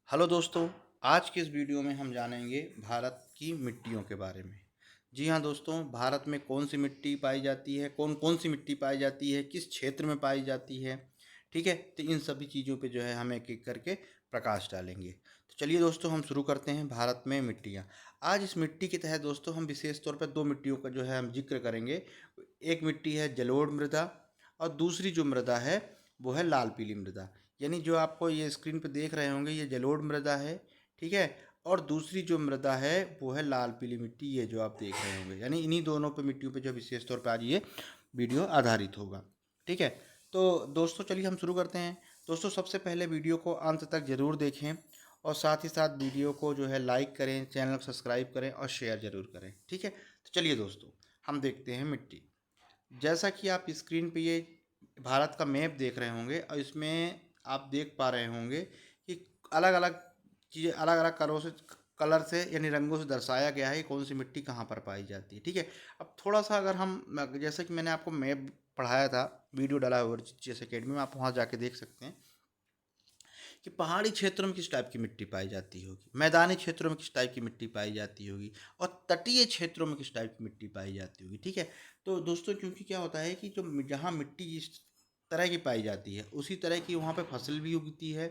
Hello दोस्तों। आज के इस वीडियो में हम जानेंगे भारत की मिट्टियों के बारे में। जी हाँ दोस्तों, भारत में कौन सी मिट्टी पाई जाती है, कौन कौन सी मिट्टी पाई जाती है, किस क्षेत्र में पाई जाती है। ठीक है, तो इन सभी चीज़ों पे जो है हम एक एक करके प्रकाश डालेंगे। तो चलिए दोस्तों, हम शुरू करते हैं भारत में मिट्टियाँ। आज इस मिट्टी के तहत दोस्तों हम विशेष तौर पर दो मिट्टियों का जो है हम जिक्र करेंगे। एक मिट्टी है जलोढ़ मृदा और दूसरी जो मृदा है वो है लाल पीली मृदा। यानी जो आपको ये स्क्रीन पे देख रहे होंगे ये जलोढ़ मृदा है, ठीक है। और दूसरी जो मृदा है वो है लाल पीली मिट्टी, ये जो आप देख रहे होंगे। यानी इन्हीं दोनों पे मिट्टियों पे जो विशेष तौर पे आज ये वीडियो आधारित होगा, ठीक है। तो दोस्तों चलिए हम शुरू करते हैं। दोस्तों सबसे पहले वीडियो को अंत तक ज़रूर देखें और साथ ही साथ वीडियो को जो है लाइक करें, चैनल को सब्सक्राइब करें और शेयर ज़रूर करें, ठीक है। तो चलिए दोस्तों हम देखते हैं मिट्टी। जैसा कि आप स्क्रीन पे ये भारत का मैप देख रहे होंगे और इसमें आप देख पा रहे होंगे कि अलग अलग चीज़ें अलग अलग कलर से यानी रंगों से दर्शाया गया है कि कौन सी मिट्टी कहाँ पर पाई जाती है, ठीक है। अब थोड़ा सा अगर हम जैसे कि मैंने आपको मैप पढ़ाया था, वीडियो डाला हुआ जीएस एकेडमी में, आप वहाँ जाके देख सकते हैं कि पहाड़ी क्षेत्रों में किस टाइप की मिट्टी पाई जाती होगी, मैदानी क्षेत्रों में किस टाइप की मिट्टी पाई जाती होगी और तटीय क्षेत्रों में किस टाइप की मिट्टी पाई जाती होगी, ठीक है। तो दोस्तों क्योंकि क्या होता है कि जो जहाँ मिट्टी जिस तरह की पाई जाती है उसी तरह की वहाँ पे फसल भी उगती है,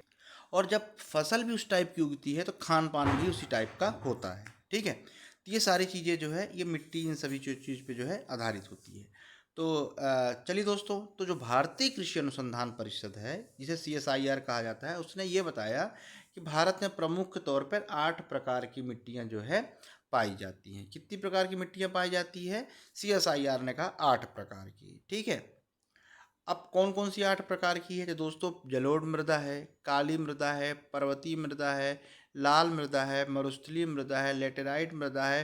और जब फसल भी उस टाइप की उगती है तो खान पान भी उसी टाइप का होता है, ठीक है। तो ये सारी चीज़ें जो है ये मिट्टी इन सभी चीज़ पे जो है आधारित होती है। तो चलिए दोस्तों, तो जो भारतीय कृषि अनुसंधान परिषद है जिसे CSIR कहा जाता है, उसने ये बताया कि भारत में प्रमुख तौर पर 8 प्रकार की मिट्टियाँ जो है पाई जाती हैं। कितनी प्रकार की मिट्टियाँ पाई जाती है? CSIR ने कहा 8 प्रकार की, ठीक है। अब कौन कौन सी 8 प्रकार की है? तो दोस्तों जलोढ़ मृदा है, काली मृदा है, पर्वतीय मृदा है, लाल मृदा है, मरुस्थलीय मृदा है, लेटेराइट मृदा है,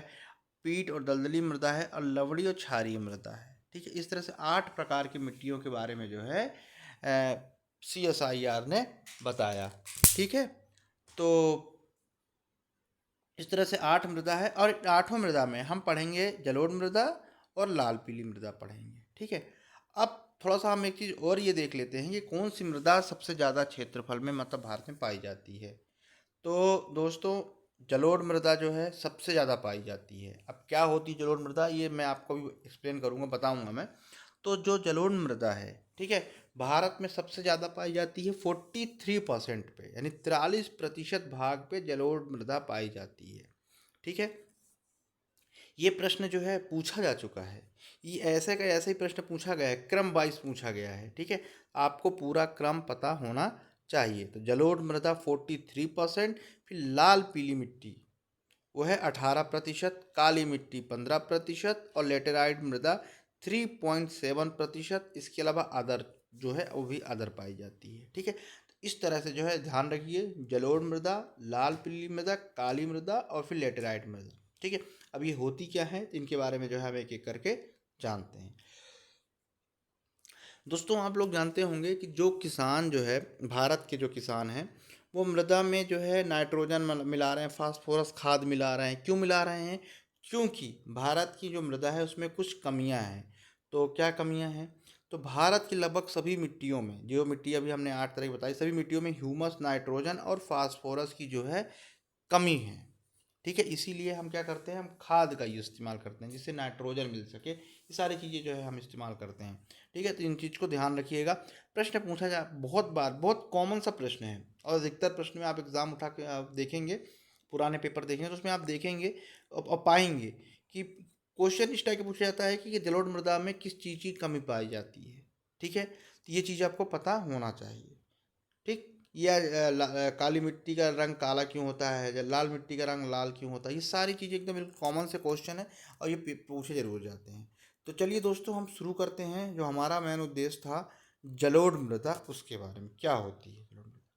पीट और दलदली मृदा है और लवड़ी और क्षारीय मृदा है, ठीक है। इस तरह से 8 प्रकार की मिट्टियों के बारे में जो है CSIR ने बताया, ठीक है। तो इस तरह से 8 मृदा है और आठों मृदा में हम पढ़ेंगे जलोढ़ मृदा और लाल पीली मृदा पढ़ेंगे, ठीक है। अब थोड़ा सा हम एक चीज़ और ये देख लेते हैं कि कौन सी मृदा सबसे ज़्यादा क्षेत्रफल में मतलब भारत में पाई जाती है। तो दोस्तों जलोढ़ मृदा जो है सबसे ज़्यादा पाई जाती है। अब क्या होती है जलोढ़ मृदा, ये मैं आपको भी एक्सप्लेन करूँगा, बताऊँगा मैं। तो जो जलोढ़ मृदा है, ठीक है, भारत में सबसे ज़्यादा पाई जाती है 43% पे, यानी 43% भाग पे जलोढ़ मृदा पाई जाती है, ठीक है। ये प्रश्न जो है पूछा जा चुका है, ये ऐसे का ऐसे ही प्रश्न पूछा गया है, क्रम वाइज पूछा गया है, ठीक है। आपको पूरा क्रम पता होना चाहिए। तो जलोढ़ मृदा 43%, फिर लाल पीली मिट्टी वो है 18%, काली मिट्टी 15% और लेटेराइट मृदा 3.7%। इसके अलावा अदर जो है वो भी अदर पाई जाती है, ठीक है। तो इस तरह से जो है ध्यान रखिए, जलोढ़ मृदा, लाल पीली मृदा, काली मृदा और फिर लेटेराइट मृदा, ठीक है। अब ये होती क्या है तो इनके बारे में जो है हम एक एक करके जानते हैं। दोस्तों आप लोग जानते होंगे कि जो किसान जो है, भारत के जो किसान हैं, वो मृदा में जो है नाइट्रोजन मिला रहे हैं, फास्फोरस खाद मिला रहे हैं। क्यों मिला रहे हैं? क्योंकि भारत की जो मृदा है उसमें कुछ कमियां हैं। तो क्या कमियां हैं? तो भारत की लगभग सभी मिट्टियों में, जो मिट्टी अभी हमने 8 तरह की बताई, सभी मिट्टियों में ह्यूमस, नाइट्रोजन और फास्फोरस की जो है कमी है, ठीक है। इसीलिए हम क्या करते हैं, हम खाद का यूज़ इस्तेमाल करते हैं जिससे नाइट्रोजन मिल सके। ये सारी चीज़ें जो है हम इस्तेमाल करते हैं, ठीक है। तो इन चीज़ को ध्यान रखिएगा। प्रश्न पूछा जा बहुत बार, बहुत कॉमन सा प्रश्न है और अधिकतर प्रश्न में आप एग्ज़ाम उठा के आप देखेंगे, पुराने पेपर देखेंगे तो उसमें आप देखेंगे और पाएंगे कि क्वेश्चन इस टाइप का पूछा जाता है कि जलोढ़ मृदा में किस चीज़ की कमी पाई जाती है, ठीक है। तो ये चीज़ आपको पता होना चाहिए, ठीक। या काली मिट्टी का रंग काला क्यों होता है, या लाल मिट्टी का रंग लाल क्यों होता है, ये सारी चीज़ें एकदम बिल्कुल कॉमन से क्वेश्चन है और ये पूछे जरूर जाते हैं। तो चलिए दोस्तों हम शुरू करते हैं। जो हमारा मेन उद्देश्य था जलोढ़ मृदा, उसके बारे में क्या होती है जलोढ़ मृदा,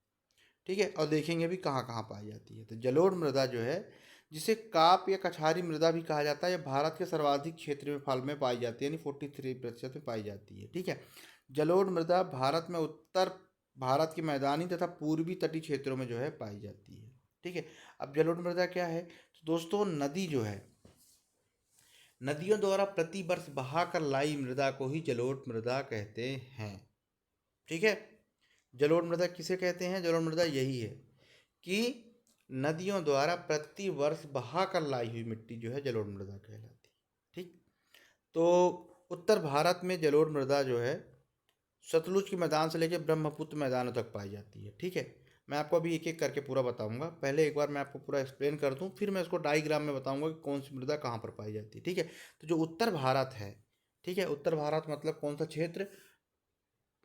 ठीक है, और देखेंगे भी कहाँ कहाँ पाई जाती है। तो जलोढ़ मृदा जो है, जिसे काप या कछारी मृदा भी कहा जाता है, यह भारत के सर्वाधिक क्षेत्र में फल में पाई जाती है, यानी 43% में पाई जाती है, ठीक है। जलोढ़ मृदा भारत में उत्तर भारत के मैदानी तथा पूर्वी तटीय क्षेत्रों में जो है पाई जाती है, ठीक है। अब जलोढ़ मृदा क्या है? तो दोस्तों नदी जो है, नदियों द्वारा प्रति वर्ष बहाकर लाई मृदा को ही जलोढ़ मृदा कहते हैं, ठीक है। जलोढ़ मृदा किसे कहते हैं? जलोढ़ मृदा यही है कि नदियों द्वारा प्रति वर्ष बहाकर लाई हुई मिट्टी जो है जलोढ़ मृदा कहलाती है। ठीक, तो उत्तर भारत में जलोढ़ मृदा जो है सतलुज के मैदान से लेकर ब्रह्मपुत्र मैदानों तक पाई जाती है। ठीक है, मैं आपको अभी एक एक करके पूरा बताऊंगा। पहले एक बार मैं आपको पूरा एक्सप्लेन कर दूं, फिर मैं इसको डायग्राम में बताऊंगा कि कौन सी मृदा कहाँ पर पाई जाती है। ठीक है, तो जो उत्तर भारत है, ठीक है, उत्तर भारत मतलब कौन सा क्षेत्र?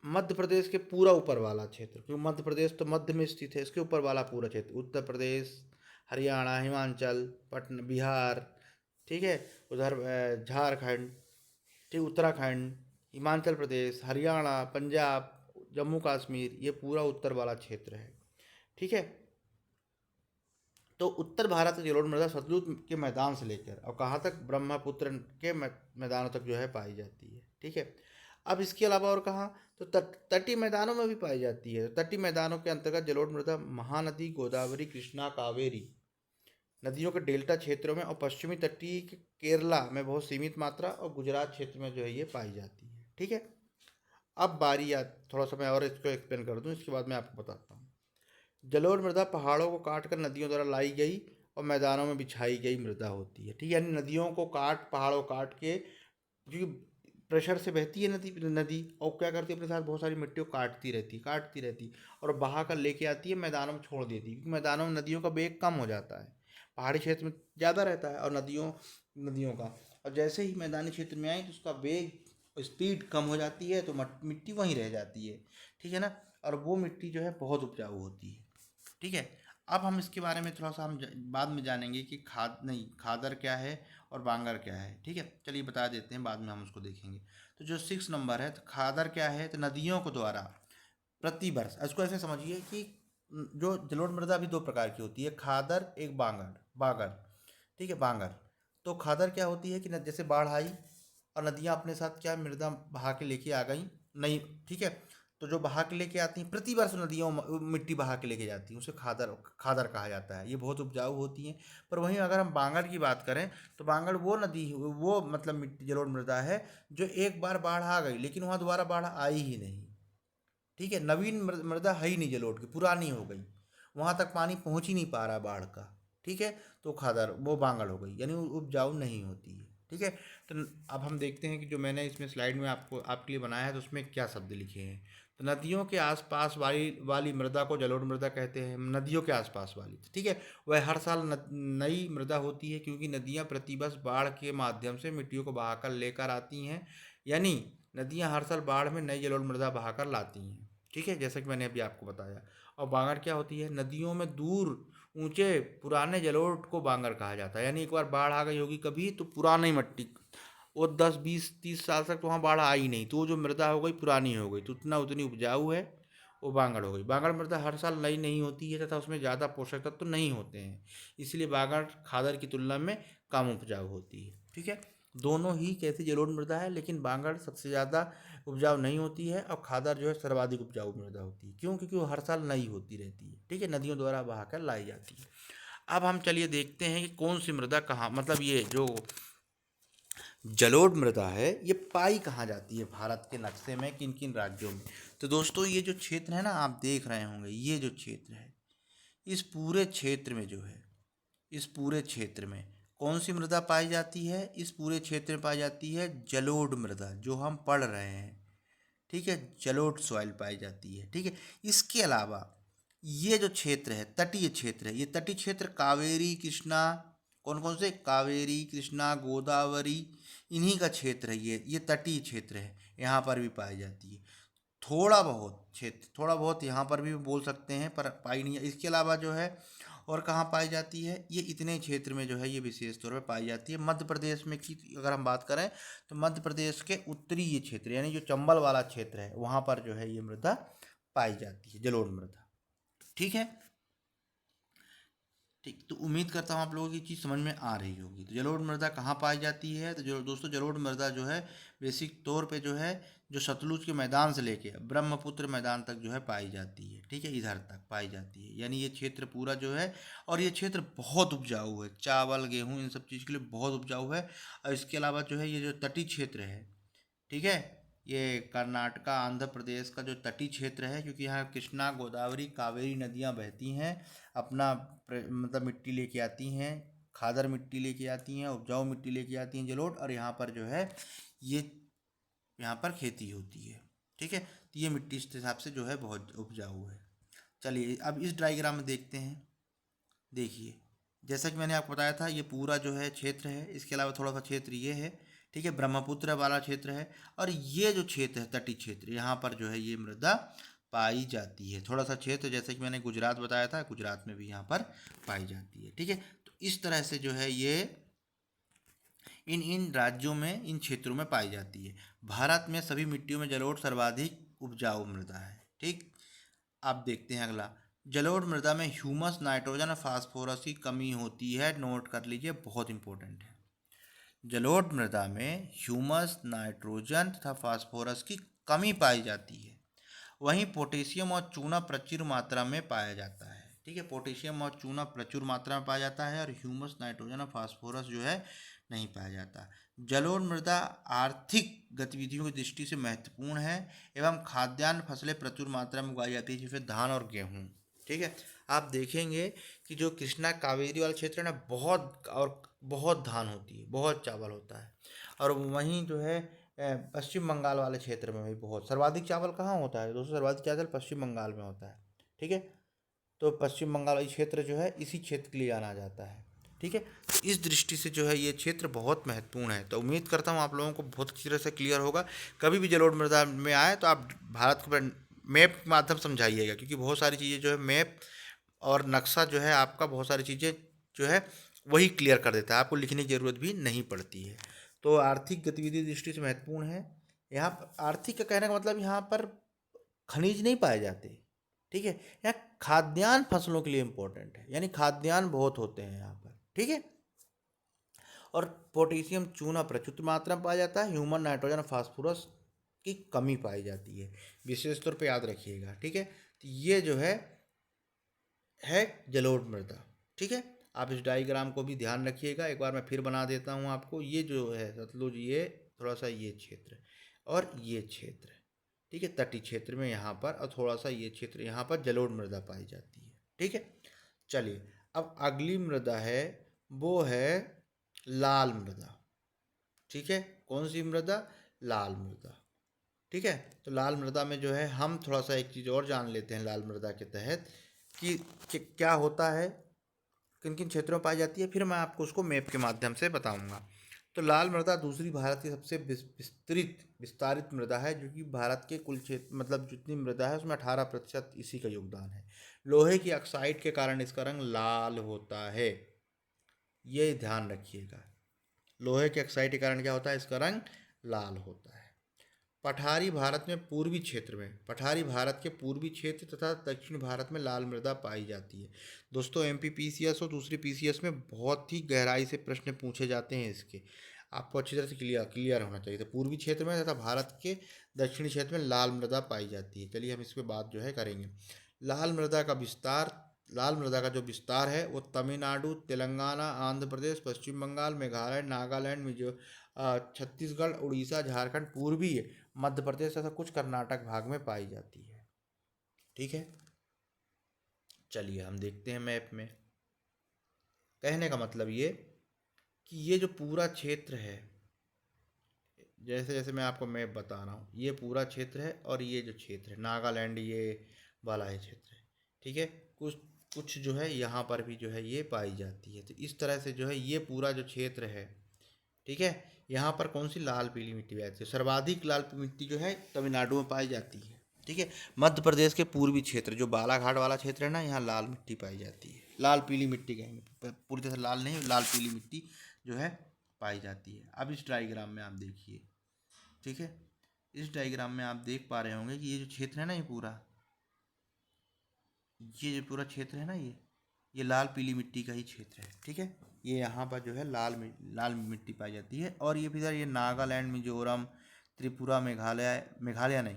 मध्य प्रदेश के पूरा ऊपर वाला क्षेत्र, क्योंकि मध्य प्रदेश तो मध्य में स्थित है, इसके ऊपर वाला पूरा क्षेत्र उत्तर प्रदेश, हरियाणा, हिमाचल, पटना, बिहार, ठीक है, उधर झारखंड, ठीक, उत्तराखंड, हिमाचल प्रदेश, हरियाणा, पंजाब, जम्मू कश्मीर, ये पूरा उत्तर वाला क्षेत्र है। ठीक है, तो उत्तर भारत की जलोढ़ मृदा सतलुज के मैदान से लेकर और कहाँ तक? ब्रह्मपुत्र के मैदानों तक जो है पाई जाती है। ठीक है, अब इसके अलावा और कहाँ? तो तटीय मैदानों में भी पाई जाती है। तटीय मैदानों के अंतर्गत जलोढ़ मृदा महानदी, गोदावरी, कृष्णा, कावेरी नदियों के डेल्टा क्षेत्रों में और पश्चिमी तटीय केरला में बहुत सीमित मात्रा और गुजरात क्षेत्र में जो है ये पाई जाती है। ठीक है, अब बारी या थोड़ा सा मैं और इसको एक्सप्लेन कर दूं, इसके बाद मैं आपको बताता हूँ। जलोढ़ मृदा पहाड़ों को काटकर नदियों द्वारा लाई गई और मैदानों में बिछाई गई मृदा होती है। ठीक है, यानी नदियों को पहाड़ों काट के, क्योंकि प्रेशर से बहती है नदी नदी और क्या करती है, अपने साथ बहुत सारी मिट्टी को काटती रहती और बहा कर लेके आती है, मैदानों में छोड़ देती है, क्योंकि मैदानों में नदियों का वेग कम हो जाता है, पहाड़ी क्षेत्र में ज़्यादा रहता है और नदियों नदियों का, और जैसे ही मैदानी क्षेत्र में आई तो उसका वेग स्पीड कम हो जाती है, तो मिट्टी वहीं रह जाती है। ठीक है ना, और वो मिट्टी जो है बहुत उपजाऊ होती है। ठीक है, अब हम इसके बारे में थोड़ा सा हम बाद में जानेंगे कि खादर क्या है और बांगर क्या है। ठीक है, चलिए बता देते हैं, बाद में हम उसको देखेंगे। तो जो 6 नंबर है, तो खादर क्या है? तो नदियों को द्वारा प्रति वर्ष, इसको ऐसे समझिए कि जो जलोढ़ मृदा भी दो प्रकार की होती है, खादर, एक बांगर। ठीक है, बांगर। तो खादर क्या होती है कि जैसे बाढ़ आई और नदियाँ अपने साथ क्या मृदा बहा के लेके आ गई, नहीं, ठीक है, तो जो बहा के लेके आती हैं प्रति वर्ष नदियों मिट्टी बहा के लेके जाती हैं, उसे खादर खादर कहा जाता है। ये बहुत उपजाऊ होती हैं। पर वहीं अगर हम बांगर की बात करें तो बांगर वो नदी, वो मतलब मिट्टी जलोढ़ मृदा है जो एक बार बाढ़ आ गई लेकिन वहाँ दोबारा बाढ़ आई ही नहीं। ठीक है, नवीन मृदा है ही नहीं जलोढ़ की, पुरानी हो गई, वहाँ तक पानी पहुँच ही नहीं पा रहा बाढ़ का। ठीक है, तो खादर वो बांगड़ हो गई, यानी उपजाऊ नहीं होती है। ठीक है, तो अब हम देखते हैं कि जो मैंने इसमें स्लाइड में आपके लिए बनाया है तो उसमें क्या शब्द लिखे हैं। तो नदियों के आसपास वाली मृदा को जलोढ़ मृदा कहते हैं, नदियों के आसपास वाली। ठीक है, वह हर साल नई मृदा होती है क्योंकि नदियाँ प्रतिवर्ष बाढ़ के माध्यम से मिट्टियों को बहाकर लेकर आती हैं, यानी नदियाँ हर साल बाढ़ में नई जलोढ़ मृदा बहाकर लाती हैं। ठीक है, जैसा कि मैंने अभी आपको बताया। और बांगर क्या होती है? नदियों में दूर ऊंचे पुराने जलोढ़ को बांगर कहा जाता है, यानी एक बार बाढ़ आ गई होगी कभी तो पुरानी मिट्टी, वो 10 20 30 साल तक तो वहाँ बाढ़ आई नहीं, तो वो जो मृदा हो गई पुरानी हो गई, तो उतनी उपजाऊ है, वो बांगड़ हो गई। बांगड़ मृदा हर साल नई नहीं होती है तथा उसमें ज़्यादा पोषक तत्व तो नहीं होते हैं, इसलिए बांगड़ खादर की तुलना में कम उपजाऊ होती है। ठीक है, दोनों ही कैसी जलोढ़ मृदा है, लेकिन बांगड़ सबसे ज़्यादा उपजाऊ नहीं होती है और खादर जो है सर्वाधिक उपजाऊ मृदा होती है। क्यों? क्योंकि वो हर साल नई होती रहती है। ठीक है, नदियों द्वारा बहाकर लाई जाती है। अब हम चलिए देखते हैं कि कौन सी मृदा कहाँ, मतलब ये जो जलोढ़ मृदा है ये पाई कहाँ जाती है भारत के नक्शे में, किन किन राज्यों में। तो दोस्तों ये जो क्षेत्र है ना, आप देख रहे होंगे, ये जो क्षेत्र है, इस पूरे क्षेत्र में जो है, इस पूरे क्षेत्र में कौन सी मृदा पाई जाती है? इस पूरे क्षेत्र में पाई जाती है जलोढ़ मृदा, जो हम पढ़ रहे हैं। ठीक है, जलोढ़ सॉइल पाई जाती है। ठीक है, इसके अलावा ये जो क्षेत्र है, तटीय क्षेत्र है, ये तटीय क्षेत्र कावेरी, कृष्णा, कौन कौन से? कावेरी, कृष्णा, गोदावरी, इन्हीं का क्षेत्र है। ये तटीय क्षेत्र है, यहाँ पर भी पाई जाती है। थोड़ा बहुत क्षेत्र, थोड़ा बहुत यहाँ पर भी बोल सकते हैं, पर पाई नहीं है। इसके अलावा जो है और कहाँ पाई जाती है? ये इतने क्षेत्र में जो है ये विशेष तौर पर पाई जाती है। मध्य प्रदेश में की अगर हम बात करें तो मध्य प्रदेश के उत्तरी ये क्षेत्र, यानी जो चंबल वाला क्षेत्र है, वहाँ पर जो है ये मृदा पाई जाती है, जलोढ़ मृदा। ठीक है, ठीक, तो उम्मीद करता हूँ आप लोगों को ये चीज़ समझ में आ रही होगी। तो जलोढ़ मृदा कहाँ पाई जाती है? तो जो दोस्तों जलोढ़ मृदा जो है बेसिक तौर पे जो है जो सतलुज के मैदान से लेके ब्रह्मपुत्र मैदान तक जो है पाई जाती है। ठीक है, इधर तक पाई जाती है, यानी ये क्षेत्र पूरा जो है, और ये क्षेत्र बहुत उपजाऊ है, चावल, गेहूँ, इन सब चीज़ के लिए बहुत उपजाऊ है। और इसके अलावा जो है ये जो तटीय क्षेत्र है, ठीक है, ये कर्नाटका आंध्र प्रदेश का जो तटीय क्षेत्र है, क्योंकि यहाँ कृष्णा गोदावरी कावेरी नदियाँ बहती हैं, अपना मतलब मिट्टी लेके आती हैं, खादर मिट्टी लेके आती हैं, उपजाऊ मिट्टी लेके आती हैं जलोढ़, और यहाँ पर जो है ये यहाँ पर खेती होती है। ठीक है, तो ये मिट्टी इस हिसाब से जो है बहुत उपजाऊ है। चलिए अब इस डायग्राम में देखते हैं। देखिए जैसा कि मैंने आपको बताया था, ये पूरा जो है क्षेत्र है, इसके अलावा थोड़ा सा क्षेत्र ये है। ठीक है, ब्रह्मपुत्र वाला क्षेत्र है, और ये जो क्षेत्र है तटीय क्षेत्र, यहाँ पर जो है ये मृदा पाई जाती है। थोड़ा सा क्षेत्र जैसे कि मैंने गुजरात बताया था, गुजरात में भी यहाँ पर पाई जाती है। ठीक है, तो इस तरह से जो है ये इन इन राज्यों में, इन क्षेत्रों में पाई जाती है। भारत में सभी मिट्टियों में जलोढ़ सर्वाधिक उपजाऊ मृदा है। ठीक, आप देखते हैं अगला, जलोढ़ मृदा में ह्यूमस, नाइट्रोजन और फास्फोरस की कमी होती है। नोट कर लीजिए, बहुत इंपॉर्टेंट है। जलोढ़ मृदा में ह्यूमस, नाइट्रोजन तथा फास्फोरस की कमी पाई जाती है। वहीं पोटेशियम और चूना प्रचुर मात्रा में पाया जाता है। ठीक है, पोटेशियम और चूना प्रचुर मात्रा में पाया जाता है, और ह्यूमस, नाइट्रोजन और फास्फोरस जो है नहीं पाया जाता। जलोढ़ मृदा आर्थिक गतिविधियों की दृष्टि से महत्वपूर्ण है, एवं खाद्यान्न फसलें प्रचुर मात्रा में उगाई जाती है, जैसे धान और गेहूँ। ठीक है, आप देखेंगे कि जो कृष्णा कावेरी वाला क्षेत्र है ना, बहुत धान होती है, बहुत चावल होता है। और वहीं जो है पश्चिम बंगाल वाले क्षेत्र में भी बहुत सर्वाधिक चावल कहाँ होता है दोस्तों? सर्वाधिक चावल पश्चिम बंगाल में होता है। ठीक है, तो पश्चिम बंगाल वाली क्षेत्र जो है इसी क्षेत्र के लिए जाना जाता है। ठीक है, तो इस दृष्टि से जो है ये क्षेत्र बहुत महत्वपूर्ण है। तो उम्मीद करता हूँ आप लोगों को बहुत अच्छी तरह से क्लियर होगा। कभी भी जलोढ़ मृदा में आए तो आप भारत को मैप के माध्यम समझाइएगा, क्योंकि बहुत सारी चीज़ें जो है मैप और नक्शा जो है आपका बहुत सारी चीज़ें जो है वही क्लियर कर देता है, आपको लिखने की ज़रूरत भी नहीं पड़ती है। तो आर्थिक गतिविधि दृष्टि से महत्वपूर्ण है। यहाँ पर आर्थिक का कहने का मतलब यहाँ पर खनिज नहीं पाए जाते। ठीक है, यहाँ खाद्यान्न फसलों के लिए इम्पोर्टेंट है, यानी खाद्यान्न बहुत होते हैं यहाँ पर। ठीक है, और पोटेशियम चूना प्रचुर मात्रा में पाया जाता है, ह्यूमन, नाइट्रोजन, फास्फोरस की कमी पाई जाती है। विशेष तौर पे याद रखिएगा। ठीक है, तो ये जो है जलोढ़ मृदा। ठीक है, आप इस डायग्राम को भी ध्यान रखिएगा। एक बार मैं फिर बना देता हूँ आपको। ये जो है सतलुज, ये थोड़ा सा ये क्षेत्र और ये क्षेत्र। ठीक है, तटीय क्षेत्र में यहाँ पर, और थोड़ा सा ये क्षेत्र यहाँ पर जलोढ़ मृदा पाई जाती है। ठीक है, चलिए अब अगली मृदा है, वो है लाल मृदा। ठीक है, कौन सी मृदा? लाल मृदा। ठीक है, तो लाल मृदा में जो है हम थोड़ा सा एक चीज़ और जान लेते हैं लाल मृदा के तहत कि क्या होता है, किन किन क्षेत्रों में पाई जाती है, फिर मैं आपको उसको मैप के माध्यम से बताऊंगा। तो लाल मृदा दूसरी भारत की सबसे विस्तारित मृदा है, जो कि भारत के कुल क्षेत्र मतलब जितनी मृदा है उसमें 18% इसी का योगदान है। लोहे की ऑक्साइड के कारण इसका रंग लाल होता है, ये ध्यान रखिएगा। लोहे के ऑक्साइड के कारण क्या होता है? इसका रंग लाल होता है। पठारी भारत में पूर्वी क्षेत्र में, पठारी भारत के पूर्वी क्षेत्र तथा दक्षिण भारत में लाल मृदा पाई जाती है। दोस्तों एमपी पीसीएस और दूसरी पीसीएस में बहुत ही गहराई से प्रश्न पूछे जाते हैं इसके, आपको अच्छी तरह से क्लियर होना चाहिए। तो पूर्वी क्षेत्र में तथा भारत के दक्षिणी क्षेत्र में लाल मृदा पाई जाती है। चलिए हम इस पर बात जो है करेंगे। लाल मृदा का विस्तार, लाल मृदा का जो विस्तार है वो तमिलनाडु, तेलंगाना, आंध्र प्रदेश, पश्चिम बंगाल, मेघालय, नागालैंड, छत्तीसगढ़, उड़ीसा, झारखंड, पूर्वी मध्य प्रदेश तथा कुछ कर्नाटक भाग में पाई जाती है। ठीक है, चलिए हम देखते हैं मैप में। कहने का मतलब ये कि ये जो पूरा क्षेत्र है, जैसे जैसे मैं आपको मैप बता रहा हूँ, ये पूरा क्षेत्र है, और ये जो क्षेत्र है नागालैंड, ये वाला है क्षेत्र है। ठीक है, कुछ कुछ जो है यहाँ पर भी जो है ये पाई जाती है। तो इस तरह से जो है ये पूरा जो क्षेत्र है, ठीक है, यहाँ पर कौन सी लाल पीली मिट्टी पाई जाती है? सर्वाधिक लाल मिट्टी जो है तमिलनाडु में पाई जाती है। ठीक है, मध्य प्रदेश के पूर्वी क्षेत्र जो बालाघाट वाला क्षेत्र है ना, यहाँ लाल मिट्टी पाई जाती है। लाल पीली मिट्टी कहेंगे, पूरी तरह से लाल नहीं, लाल पीली मिट्टी जो है पाई जाती है। अब इस डायग्राम में आप देखिए। ठीक है, इस डायग्राम में आप देख पा रहे होंगे कि ये जो क्षेत्र है ना, ये जो पूरा क्षेत्र है ना, ये लाल पीली मिट्टी का ही क्षेत्र है। ठीक है, ये यहाँ पर जो है लाल मिट्टी पाई जाती है। और ये इधर ये नागालैंड, मिजोरम, त्रिपुरा, मेघालय नहीं,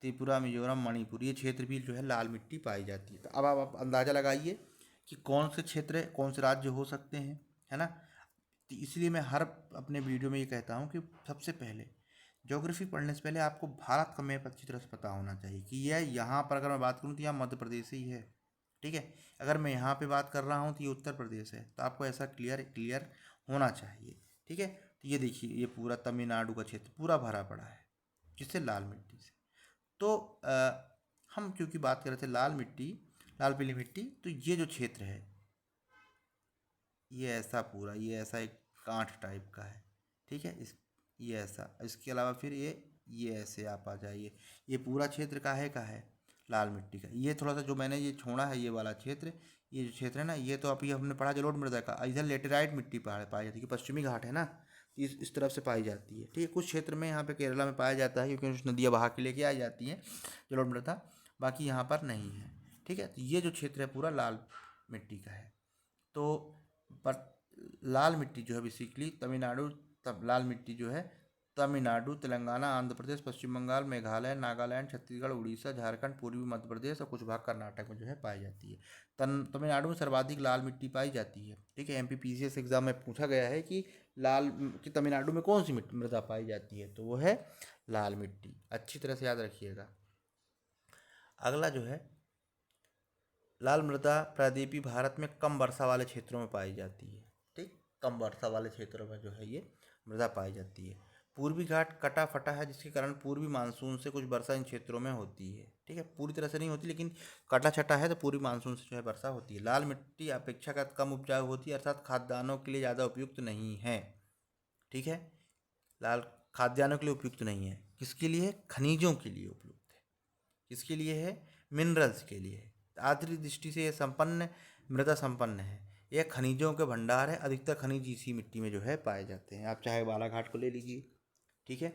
त्रिपुरा, मिजोरम, मणिपुर, ये क्षेत्र भी जो है लाल मिट्टी पाई जाती है। तो अब आप अंदाज़ा लगाइए कि कौन से क्षेत्र, कौन से राज्य हो सकते हैं, है ना। तो इसलिए मैं हर अपने वीडियो में ये कहता हूँ कि सबसे पहले ज्योग्राफी पढ़ने से पहले आपको भारत का मैप अच्छी तरह से पता होना चाहिए कि यह यहाँ पर अगर मैं बात करूँ तो यहाँ मध्य प्रदेश ही है, ठीक है। अगर मैं यहाँ पे बात कर रहा हूँ तो ये उत्तर प्रदेश है, तो आपको ऐसा क्लियर क्लियर होना चाहिए, ठीक है। तो ये देखिए, ये पूरा तमिलनाडु का क्षेत्र पूरा भरा पड़ा है, जिससे लाल मिट्टी से। तो हम क्योंकि बात कर रहे थे लाल मिट्टी, लाल पीली मिट्टी, तो ये जो क्षेत्र है ये ऐसा पूरा, ये ऐसा एक गांठ टाइप का है, ठीक है। ये ऐसा, इसके अलावा फिर ये ऐसे आप आ जाइए, ये पूरा क्षेत्र का है लाल मिट्टी का। ये थोड़ा सा जो मैंने ये छोड़ा है ये वाला क्षेत्र, ये जो क्षेत्र है ना, ये तो अभी हमने पढ़ा जलोढ़ मृदा का। इधर लेटेराइट मिट्टी पाई जाती है, पश्चिमी घाट है ना, इस तरफ से पाई जाती है, ठीक है। कुछ क्षेत्र में यहाँ पे केरला में पाया जाता है क्योंकि कुछ नदियाँ बहा के लेके आई जाती हैं जलोढ़ मृदा, बाकी यहाँ पर नहीं है, ठीक है। तो ये जो क्षेत्र है पूरा लाल मिट्टी का है। तो पर लाल मिट्टी जो है बेसिकली तमिलनाडु, तब लाल मिट्टी जो है तमिलनाडु, तेलंगाना, आंध्र प्रदेश, पश्चिम बंगाल, मेघालय, नागालैंड, छत्तीसगढ़, उड़ीसा, झारखंड, पूर्वी मध्य प्रदेश और कुछ भाग कर्नाटक में जो है पाई जाती है। तमिलनाडु में सर्वाधिक लाल मिट्टी पाई जाती है, ठीक है। MPPCS एग्जाम में पूछा गया है कि तमिलनाडु में कौन सी मिट्टी मृदा पाई जाती है, तो वो है लाल मिट्टी। अच्छी तरह से याद रखिएगा। अगला जो है लाल मृदा प्रायद्वीपीय भारत में कम वर्षा वाले क्षेत्रों में पाई जाती है, ठीक। कम वर्षा वाले क्षेत्रों में जो है ये मृदा पाई जाती है। पूर्वी घाट कटा फटा है, जिसके कारण पूर्वी मानसून से कुछ वर्षा इन क्षेत्रों में होती है, ठीक है। पूरी तरह से नहीं होती, लेकिन कटा छटा है तो पूर्वी मानसून से जो है वर्षा होती है। लाल मिट्टी अपेक्षाकृत कम उपजाऊ होती है, अर्थात खाद्यान्नों के लिए ज़्यादा उपयुक्त नहीं है, ठीक है। लाल खाद्यान्नों के लिए उपयुक्त नहीं है, किसके लिए है? खनिजों के लिए उपयुक्त है। किसके लिए है? मिनरल्स के लिए है। आर्द्र दृष्टि से यह संपन्न मृदा संपन्न है, यह खनिजों के भंडार है। अधिकतर खनिज इसी मिट्टी में जो है पाए जाते हैं। आप चाहे बालाघाट को ले लीजिए, ठीक है,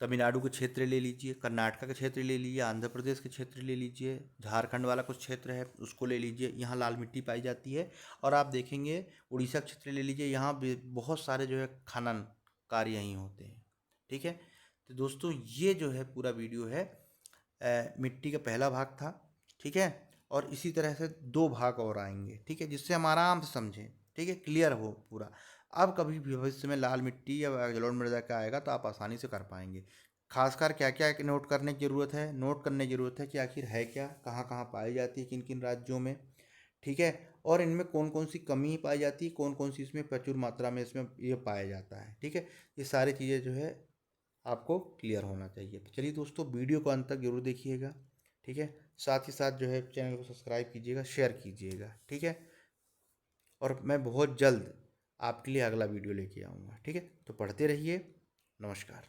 तमिलनाडु के क्षेत्र ले लीजिए, कर्नाटक के क्षेत्र ले लीजिए, आंध्र प्रदेश के क्षेत्र ले लीजिए, झारखंड वाला कुछ क्षेत्र है उसको ले लीजिए, यहाँ लाल मिट्टी पाई जाती है। और आप देखेंगे उड़ीसा क्षेत्र ले लीजिए, यहाँ भी बहुत सारे जो है खनन कार्य यहीं होते हैं, ठीक है। तो दोस्तों ये जो है पूरा वीडियो है मिट्टी का पहला भाग था, ठीक है। और इसी तरह से 2 भाग और आएंगे, ठीक है, जिससे हम आराम से समझें, ठीक है, क्लियर हो पूरा। अब कभी भी भविष्य में लाल मिट्टी या जलोढ़ मृदा का आएगा तो आप आसानी से कर पाएंगे। खासकर क्या क्या नोट करने की ज़रूरत है, नोट करने की ज़रूरत है कि आखिर है क्या, कहाँ कहाँ पाई जाती है, किन किन राज्यों में, ठीक है। और इनमें कौन कौन सी कमी पाई जाती है, कौन कौन सी इसमें प्रचुर मात्रा में इसमें ये पाया जाता है, ठीक है। ये सारी चीज़ें जो है आपको क्लियर होना चाहिए। तो चलिए दोस्तों, वीडियो को अंत तक जरूर देखिएगा, ठीक है। साथ ही साथ जो है चैनल को सब्सक्राइब कीजिएगा, शेयर कीजिएगा, ठीक है। और मैं बहुत जल्द आपके लिए अगला वीडियो लेके आऊँगा, ठीक है। तो पढ़ते रहिए। नमस्कार।